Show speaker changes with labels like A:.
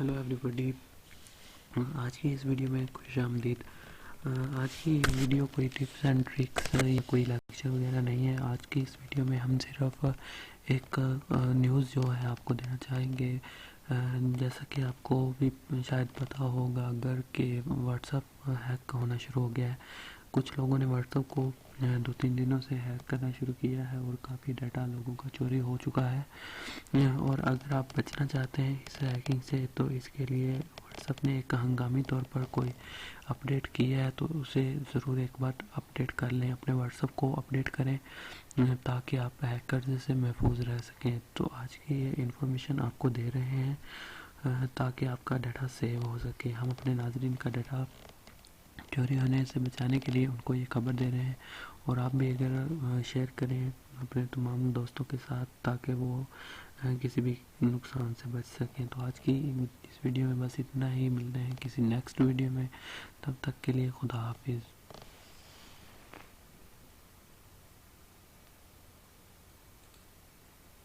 A: Hello every بڈی، آج کی اس video میں خوش آمدید۔ آج کی ویڈیو کوئی ٹپس اینڈ ٹرکس یا کوئی لیکچر وغیرہ نہیں ہے۔ آج کی اس ویڈیو میں ہم صرف ایک نیوز جو ہے آپ کو دینا چاہیں گے۔ جیسا کہ آپ کو بھی شاید پتہ ہوگا اگر کہ واٹس ایپ ہیک ہونا شروع ہو گیا ہے۔ کچھ لوگوں نے واٹس ایپ کو 2-3 دنوں سے ہیک کرنا شروع کیا ہے اور کافی ڈیٹا لوگوں کا چوری ہو چکا ہے، اور اگر آپ بچنا چاہتے ہیں اس ہیکنگ سے تو اس کے لیے واٹس ایپ نے ایک ہنگامی طور پر کوئی اپڈیٹ کیا ہے، تو اسے ضرور ایک بار اپڈیٹ کر لیں، اپنے واٹس ایپ کو اپڈیٹ کریں تاکہ آپ ہیکر سے محفوظ رہ سکیں۔ تو آج کی یہ انفارمیشن آپ کو دے رہے ہیں تاکہ آپ کا ڈیٹا سیو ہو سکے۔ ہم اپنے ناظرین کا ڈیٹا چوری ہونے سے بچانے کے لیے ان کو یہ خبر دے رہے ہیں، اور آپ بھی اگر شیئر کریں اپنے تمام دوستوں کے ساتھ تاکہ وہ کسی بھی نقصان سے بچ سکیں۔ تو آج کی اس ویڈیو میں بس اتنا ہی، ملتے ہیں کسی نیکسٹ ویڈیو میں، تب تک کے لیے خدا حافظ۔